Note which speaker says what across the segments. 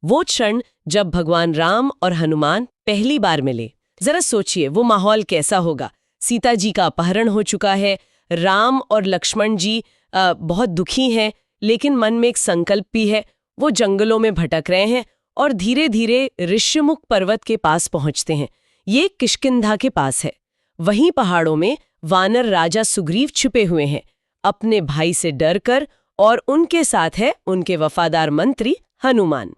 Speaker 1: वो क्षण जब भगवान राम और हनुमान पहली बार मिले। जरा सोचिए वो माहौल कैसा होगा। सीता जी का अपहरण हो चुका है, राम और लक्ष्मण जी बहुत दुखी हैं, लेकिन मन में एक संकल्प भी है। वो जंगलों में भटक रहे हैं और धीरे धीरे ऋष्यमुख पर्वत के पास पहुंचते हैं। ये किष्किंधा के पास है। वहीं पहाड़ों में वानर राजा सुग्रीव छुपे हुए हैं, अपने भाई से डरकर, और उनके साथ है उनके वफादार मंत्री हनुमान।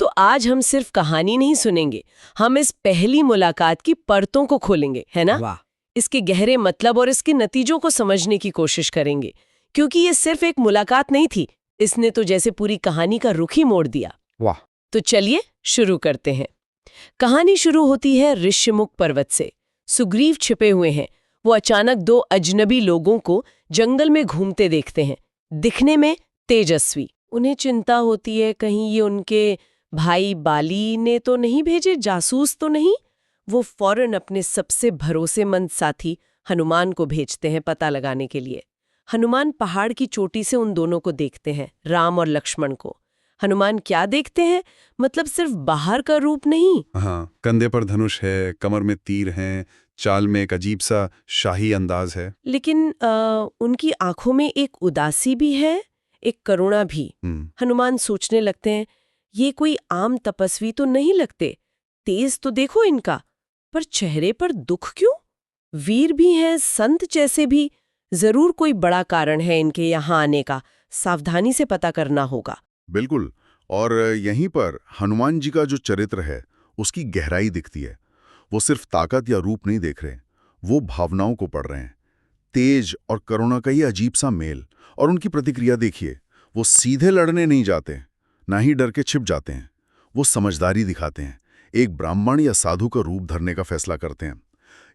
Speaker 1: तो आज हम सिर्फ कहानी नहीं सुनेंगे, हम इस पहली मुलाकात की परतों को खोलेंगे, है ना?
Speaker 2: वाह।
Speaker 1: इसके गहरे मतलब और इसके नतीजों को समझने की कोशिश करेंगे, क्योंकि ये सिर्फ एक मुलाकात नहीं थी, इसने तो जैसे पूरी कहानी का रुख ही मोड़ दिया।
Speaker 2: वाह।
Speaker 1: तो चलिए शुरू करते हैं। कहानी शुरू होती है ऋष्यमुख पर्वत से। सुग्रीव छिपे हुए हैं। वो अचानक दो अजनबी लोगों को जंगल में घूमते देखते हैं, दिखने में तेजस्वी। उन्हें चिंता होती है कहीं ये उनके भाई बाली ने तो नहीं भेजे, जासूस तो नहीं। वो फौरन अपने सबसे भरोसेमंद साथी हनुमान को भेजते हैं पता लगाने के लिए। हनुमान पहाड़ की चोटी से उन दोनों को देखते हैं, राम और लक्ष्मण को। हनुमान क्या देखते हैं? मतलब सिर्फ बाहर का रूप नहीं।
Speaker 3: हाँ, कंधे पर धनुष है, कमर में तीर हैं, चाल में एक अजीब सा शाही अंदाज है।
Speaker 1: लेकिन उनकी आंखों में एक उदासी भी है, एक करुणा भी। हनुमान सोचने लगते हैं, ये कोई आम तपस्वी तो नहीं लगते। तेज तो देखो इनका, पर चेहरे पर दुख क्यों? वीर भी हैं, संत जैसे भी। जरूर कोई बड़ा कारण है इनके यहाँ आने का। सावधानी से पता करना होगा।
Speaker 3: बिल्कुल। और यहीं पर हनुमान जी का जो चरित्र है उसकी गहराई दिखती है। वो सिर्फ ताकत या रूप नहीं देख रहे, वो भावनाओं को पढ़ रहे हैं। तेज और करुणा का ये अजीब सा मेल। और उनकी प्रतिक्रिया देखिए, वो सीधे लड़ने नहीं जाते, ना ही डर के छिप जाते हैं। वो समझदारी दिखाते हैं, एक ब्राह्मण या साधु का रूप धरने का फैसला करते हैं।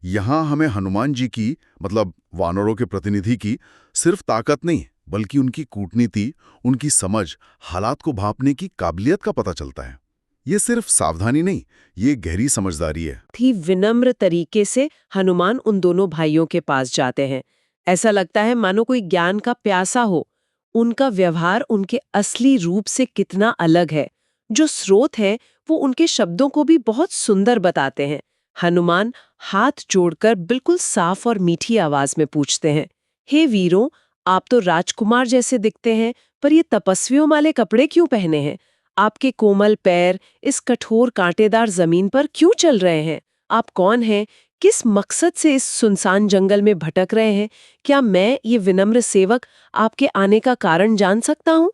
Speaker 3: यहाँ हमें हनुमान जी की, मतलब वानरों के प्रतिनिधि की, सिर्फ ताकत नहीं बल्कि उनकी कूटनीति, उनकी समझ, हालात को भांपने की काबिलियत का पता चलता है। ये सिर्फ सावधानी नहीं, ये गहरी समझदारी है।
Speaker 1: थी विनम्र तरीके से हनुमान उन दोनों भाइयों के पास जाते हैं। ऐसा लगता है मानो कोई ज्ञान का प्यासा हो। उनका व्यवहार उनके असली रूप से कितना अलग है। जो स्रोत है वो उनके शब्दों को भी बहुत सुंदर बताते हैं। हनुमान हाथ जोड़कर बिल्कुल साफ और मीठी आवाज में पूछते हैं, हे वीरों, आप तो राजकुमार जैसे दिखते हैं, पर ये तपस्वियों वाले कपड़े क्यों पहने हैं? आपके कोमल पैर इस कठोर कांटेदार जमीन पर क्यों चल रहे हैं? आप कौन हैं? किस मकसद से इस सुनसान जंगल में भटक रहे हैं? क्या मैं, ये विनम्र सेवक, आपके आने का कारण जान सकता हूँ?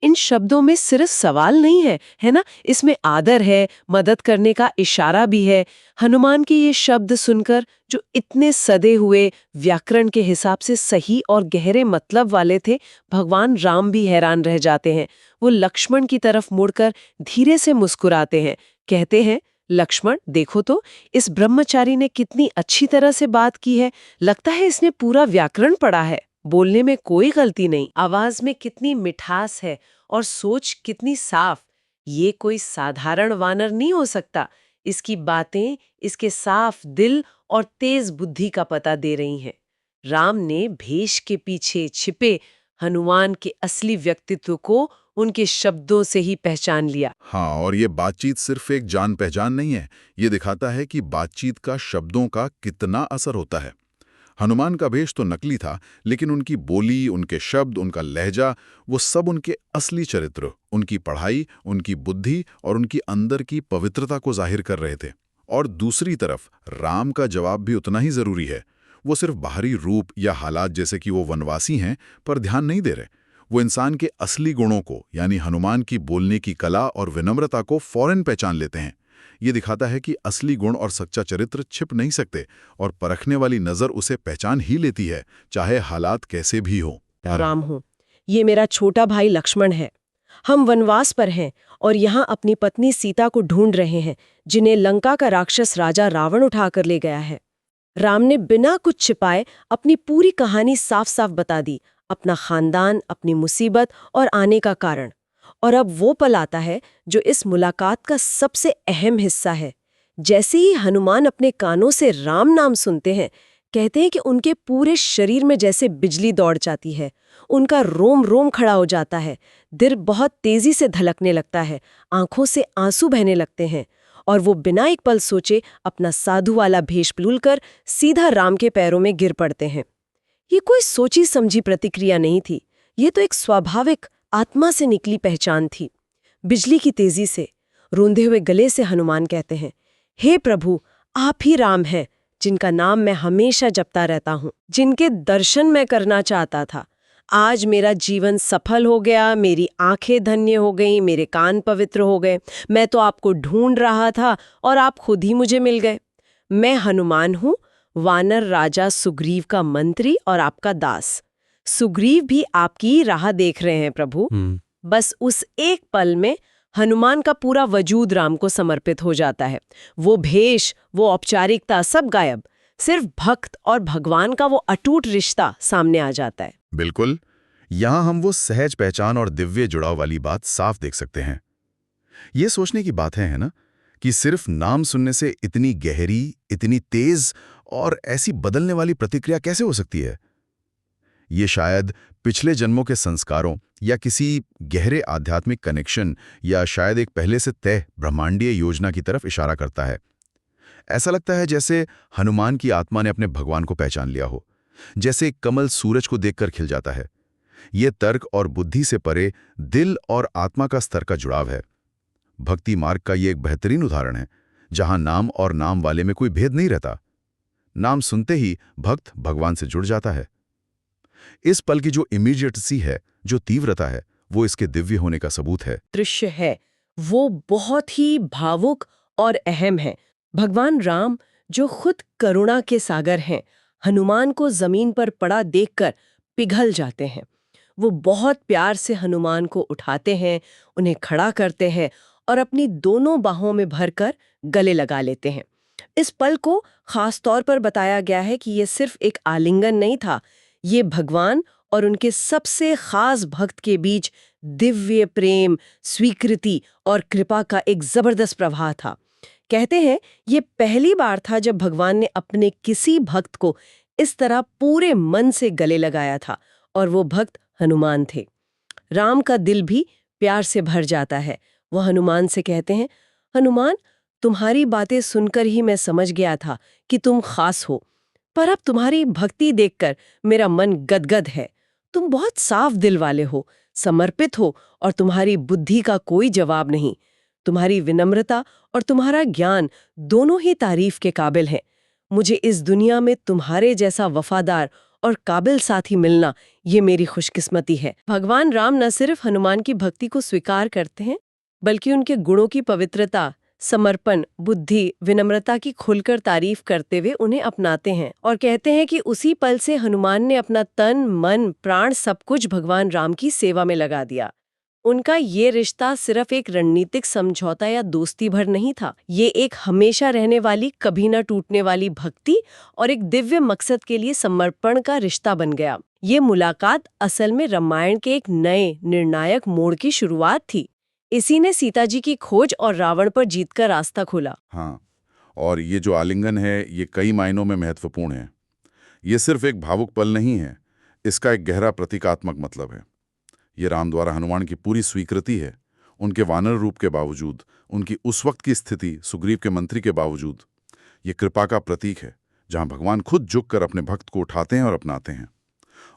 Speaker 1: इन शब्दों में सिर्फ सवाल नहीं है, है ना? इसमें आदर है, मदद करने का इशारा भी है। हनुमान के ये शब्द सुनकर, जो इतने सदे हुए, व्याकरण के हिसाब से सही और गहरे मतलब वाले थे, भगवान राम भी हैरान रह जाते हैं। वो लक्ष्मण की तरफ मुड़कर धीरे से मुस्कुराते हैं, कहते हैं, लक्ष्मण देखो तो, इस ब्रह्मचारी ने कितनी अच्छी तरह से बात की है। लगता है इसने पूरा व्याकरण पढ़ा है। बोलने में कोई गलती नहीं, आवाज में कितनी मिठास है और सोच कितनी साफ। ये कोई साधारण वानर नहीं हो सकता। इसकी बातें इसके साफ दिल और तेज बुद्धि का पता दे रही हैं। राम ने भेष के पीछे छिपे हनुमान के असली व्यक्तित्व को उनके शब्दों से ही पहचान लिया।
Speaker 3: हाँ, और ये बातचीत सिर्फ एक जान पहचान नहीं है, ये दिखाता है कि बातचीत का शब्दों का कितना असर होता है। हनुमान का भेष तो नकली था, लेकिन उनकी बोली, उनके शब्द, उनका लहजा, वो सब उनके असली चरित्र, उनकी पढ़ाई, उनकी बुद्धि और उनकी अंदर की पवित्रता को जाहिर कर रहे थे। और दूसरी तरफ राम का जवाब भी उतना ही जरूरी है। वो सिर्फ बाहरी रूप या हालात, जैसे कि वो वनवासी हैं, पर ध्यान नहीं दे रहे। वो इंसान के असली गुणों को, यानी हनुमान की बोलने की कला और विनम्रता को फौरन पहचान लेते हैं। ये दिखाता है कि असली गुण और सच्चा चरित्र छिप नहीं सकते, और परखने वाली नजर उसे पहचान ही लेती है, चाहे हालात कैसे भी हो।
Speaker 1: राम हूँ, ये मेरा छोटा भाई लक्ष्मण है। हम वनवास पर हैं और यहाँ अपनी पत्नी सीता को ढूंढ रहे हैं, जिन्हें लंका का राक्षस राजा रावण उठाकर ले गया है। राम ने बिना कुछ छिपाए अपनी पूरी कहानी साफ साफ बता दी, अपना खानदान, अपनी मुसीबत और आने का कारण। और अब वो पल आता है जो इस मुलाकात का सबसे अहम हिस्सा है। जैसे ही हनुमान अपने कानों से राम नाम सुनते हैं, कहते हैं कि उनके पूरे शरीर में जैसे बिजली दौड़ जाती है, उनका रोम रोम खड़ा हो जाता है, दिल बहुत तेजी से धड़कने लगता है, आंखों से आंसू बहने लगते हैं और वो बिना एक पल सोचे अपना साधु वाला भेष बदल कर सीधा राम के पैरों में गिर पड़ते हैं। ये कोई सोची समझी प्रतिक्रिया नहीं थी, ये तो एक स्वाभाविक आत्मा से निकली पहचान थी। बिजली की तेजी से रूंधे हुए गले से हनुमान कहते हैं, हे प्रभु, आप ही राम हैं जिनका नाम मैं हमेशा जपता रहता हूँ, जिनके दर्शन मैं करना चाहता था। आज मेरा जीवन सफल हो गया, मेरी आंखें धन्य हो गईं, मेरे कान पवित्र हो गए। मैं तो आपको ढूंढ रहा था और आप खुद ही मुझे मिल गए। मैं हनुमान हूँ, वानर राजा सुग्रीव का मंत्री और आपका दास। सुग्रीव भी आपकी राह देख रहे हैं प्रभु। बस उस एक पल में हनुमान का पूरा वजूद राम को समर्पित हो जाता है। वो भेष, वो औपचारिकता सब गायब, सिर्फ भक्त और भगवान का वो अटूट रिश्ता सामने आ जाता है।
Speaker 2: बिल्कुल, यहां हम वो सहज पहचान और दिव्य जुड़ाव वाली बात साफ देख सकते हैं। ये सोचने की बात है ना, कि सिर्फ नाम सुनने से इतनी गहरी, इतनी तेज और ऐसी बदलने वाली प्रतिक्रिया कैसे हो सकती है। ये शायद पिछले जन्मों के संस्कारों या किसी गहरे आध्यात्मिक कनेक्शन या शायद एक पहले से तय ब्रह्मांडीय योजना की तरफ इशारा करता है। ऐसा लगता है जैसे हनुमान की आत्मा ने अपने भगवान को पहचान लिया हो, जैसे एक कमल सूरज को देखकर खिल जाता है। ये तर्क और बुद्धि से परे दिल और आत्मा का स्तर का जुड़ाव है। भक्ति मार्ग का ये एक बेहतरीन उदाहरण है, जहां नाम और नाम वाले में कोई भेद नहीं रहता। नाम सुनते ही भक्त भगवान से जुड़ जाता है। इस पल की जो इमीडिएटसी है, जो तीव्रता है, वो इसके दिव्य होने का सबूत है।
Speaker 1: दृश्य है वो बहुत ही भावुक और अहम है। भगवान राम जो खुद करुणा के सागर हैं, हनुमान को जमीन पर पड़ा देखकर पिघल जाते हैं। वो बहुत प्यार से हनुमान को उठाते हैं, उन्हें खड़ा करते हैं और अपनी दोनों बाहों में भरकर गले लगा लेते हैं। इस पल को खास तौर पर बताया गया है कि ये सिर्फ एक आलिंगन नहीं था, ये भगवान और उनके सबसे खास भक्त के बीच दिव्य प्रेम, स्वीकृति और कृपा का एक जबरदस्त प्रवाह था। कहते हैं ये पहली बार था जब भगवान ने अपने किसी भक्त को इस तरह पूरे मन से गले लगाया था, और वो भक्त हनुमान थे। राम का दिल भी प्यार से भर जाता है। वो हनुमान से कहते हैं, हनुमान, तुम्हारी बातें सुनकर ही मैं समझ गया था कि तुम खास हो, पर अब तुम्हारी भक्ति देखकर मेरा मन गदगद है। तुम बहुत साफ दिल वाले हो, समर्पित हो और तुम्हारी बुद्धि का कोई जवाब नहीं। तुम्हारी विनम्रता और तुम्हारा ज्ञान दोनों ही तारीफ के काबिल हैं। मुझे इस दुनिया में तुम्हारे जैसा वफादार और काबिल साथी मिलना, ये मेरी खुशकिस्मती है। भगवान राम न सिर्फ हनुमान की भक्ति को स्वीकार करते हैं, बल्कि उनके गुणों की पवित्रता, समर्पण, बुद्धि, विनम्रता की खुलकर तारीफ करते हुए उन्हें अपनाते हैं और कहते हैं कि उसी पल से हनुमान ने अपना तन, मन, प्राण सब कुछ भगवान राम की सेवा में लगा दिया। उनका ये रिश्ता सिर्फ एक रणनीतिक समझौता या दोस्ती भर नहीं था, ये एक हमेशा रहने वाली, कभी न टूटने वाली भक्ति और एक दिव्य मकसद के लिए समर्पण का रिश्ता बन गया। ये मुलाकात असल में रामायण के एक नए निर्णायक मोड़ की शुरुआत थी। इसी ने सीता जी की खोज और रावण पर जीत का रास्ता खोला।
Speaker 3: हाँ, और ये जो आलिंगन है, ये कई मायनों में महत्वपूर्ण है। ये सिर्फ एक भावुक पल नहीं है, इसका एक गहरा प्रतीकात्मक मतलब है। ये राम द्वारा हनुमान की पूरी स्वीकृति है, उनके वानर रूप के बावजूद, उनकी उस वक्त की स्थिति, सुग्रीव के मंत्री के बावजूद। ये कृपा का प्रतीक है, जहां भगवान खुद झुककर अपने भक्त को उठाते हैं और अपनाते हैं।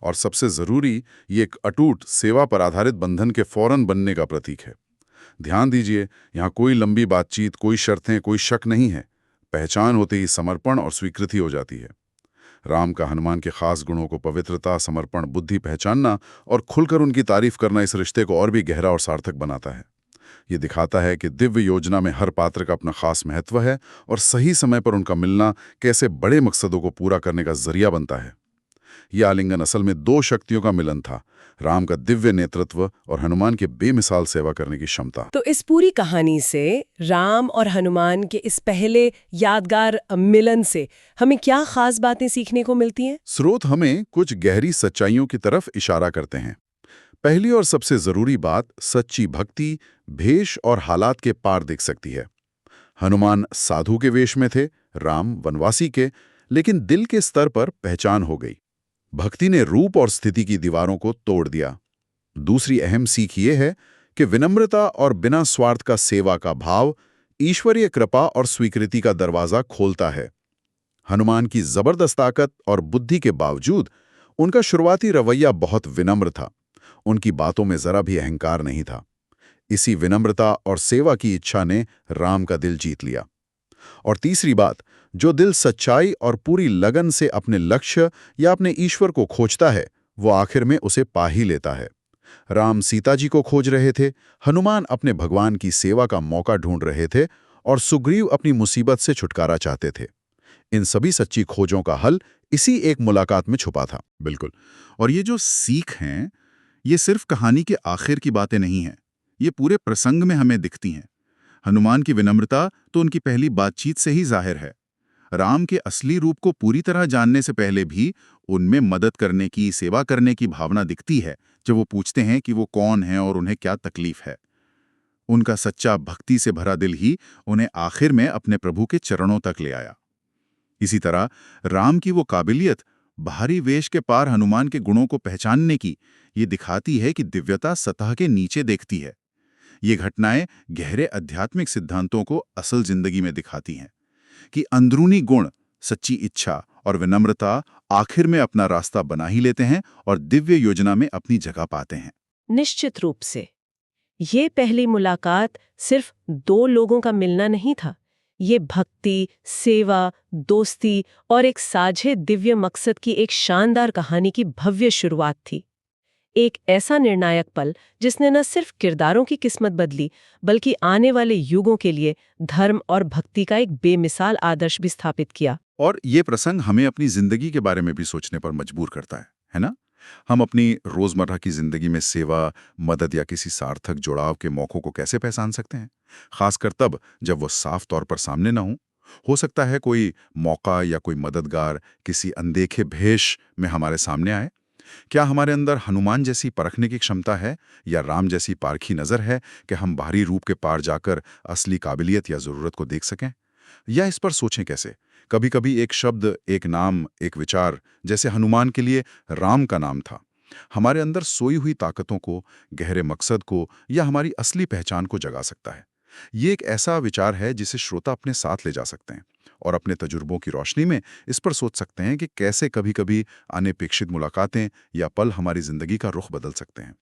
Speaker 3: और सबसे जरूरी, ये एक अटूट सेवा पर आधारित बंधन के फौरन बनने का प्रतीक है। ध्यान दीजिए, यहाँ कोई लंबी बातचीत, कोई शर्तें, कोई शक नहीं है। पहचान होते ही समर्पण और स्वीकृति हो जाती है। राम का हनुमान के खास गुणों को पवित्रता, समर्पण, बुद्धि पहचानना और खुलकर उनकी तारीफ करना इस रिश्ते को और भी गहरा और सार्थक बनाता है। ये दिखाता है कि दिव्य योजना में हर पात्र का अपना खास महत्व है और सही समय पर उनका मिलना कैसे बड़े मकसदों को पूरा करने का जरिया बनता है। यह आलिंगन असल में दो शक्तियों का मिलन था, राम का दिव्य नेतृत्व और हनुमान के बेमिसाल सेवा करने की क्षमता।
Speaker 1: तो इस पूरी कहानी से, राम और हनुमान के इस पहले यादगार मिलन से हमें क्या खास बातें सीखने को मिलती हैं?
Speaker 3: स्रोत हमें कुछ गहरी सच्चाइयों की तरफ इशारा करते हैं। पहली और सबसे जरूरी बात, सच्ची भक्ति भेष और हालात के पार दिख सकती है। हनुमान साधु के वेश में थे, राम वनवासी के, लेकिन दिल के स्तर पर पहचान हो गई। भक्ति ने रूप और स्थिति की दीवारों को तोड़ दिया। दूसरी अहम सीख ये है कि विनम्रता और बिना स्वार्थ का सेवा का भाव ईश्वरीय कृपा और स्वीकृति का दरवाजा खोलता है। हनुमान की जबरदस्त ताकत और बुद्धि के बावजूद उनका शुरुआती रवैया बहुत विनम्र था। उनकी बातों में जरा भी अहंकार नहीं था। इसी विनम्रता और सेवा की इच्छा ने राम का दिल जीत लिया। और तीसरी बात, जो दिल सच्चाई और पूरी लगन से अपने लक्ष्य या अपने ईश्वर को खोजता है, वो आखिर में उसे पा ही लेता है। राम सीता जी को खोज रहे थे, हनुमान अपने भगवान की सेवा का मौका ढूंढ रहे थे, और सुग्रीव अपनी मुसीबत से छुटकारा चाहते थे। इन सभी सच्ची खोजों का हल इसी एक मुलाकात में छुपा था।
Speaker 2: बिल्कुल। और ये जो सीख हैं, ये सिर्फ कहानी के आखिर की बातें नहीं हैं, ये पूरे प्रसंग में हमें दिखती हैं। हनुमान की विनम्रता तो उनकी पहली बातचीत से ही जाहिर है। राम के असली रूप को पूरी तरह जानने से पहले भी उनमें मदद करने की, सेवा करने की भावना दिखती है, जब वो पूछते हैं कि वो कौन हैं और उन्हें क्या तकलीफ है। उनका सच्चा भक्ति से भरा दिल ही उन्हें आखिर में अपने प्रभु के चरणों तक ले आया। इसी तरह राम की वो काबिलियत बाहरी वेश के पार हनुमान के गुणों को पहचानने की, ये दिखाती है कि दिव्यता सतह के नीचे देखती है। ये घटनाएं गहरे आध्यात्मिक सिद्धांतों को असल जिंदगी में दिखाती हैं कि अंदरूनी गुण, सच्ची इच्छा और विनम्रता आखिर में अपना रास्ता बना ही लेते हैं और दिव्य योजना में अपनी जगह पाते हैं।
Speaker 1: निश्चित रूप से ये पहली मुलाकात सिर्फ दो लोगों का मिलना नहीं था। ये भक्ति, सेवा, दोस्ती और एक साझे दिव्य मकसद की एक शानदार कहानी की भव्य शुरुआत थी। एक ऐसा निर्णायक पल जिसने न सिर्फ किरदारों की किस्मत बदली, बल्कि आने वाले युगों के लिए धर्म और भक्ति का एक बेमिसाल आदर्श भी स्थापित किया।
Speaker 3: और ये प्रसंग हमें अपनी जिंदगी के बारे में भी सोचने पर मजबूर करता है ना? हम अपनी रोजमर्रा की जिंदगी में सेवा, मदद या किसी सार्थक जुड़ाव के मौकों को कैसे पहचान सकते हैं? खासकर तब जब वो साफ तौर पर सामने ना हो सकता है कोई मौका या कोई मददगार किसी अनदेखे भेष में हमारे सामने आए। क्या हमारे अंदर हनुमान जैसी परखने की क्षमता है, या राम जैसी पारखी नजर है कि हम बाहरी रूप के पार जाकर असली काबिलियत या जरूरत को देख सकें? या इस पर सोचें कैसे। कभी कभी एक शब्द, एक नाम, एक विचार, जैसे हनुमान के लिए राम का नाम था, हमारे अंदर सोई हुई ताकतों को, गहरे मकसद को या हमारी असली पहचान को जगा सकता है। ये एक ऐसा विचार है जिसे श्रोता अपने साथ ले जा सकते हैं और अपने तजुर्बों की रोशनी में इस पर सोच सकते हैं कि कैसे कभी कभी अनपेक्षित मुलाकातें या पल हमारी जिंदगी का रुख बदल सकते हैं।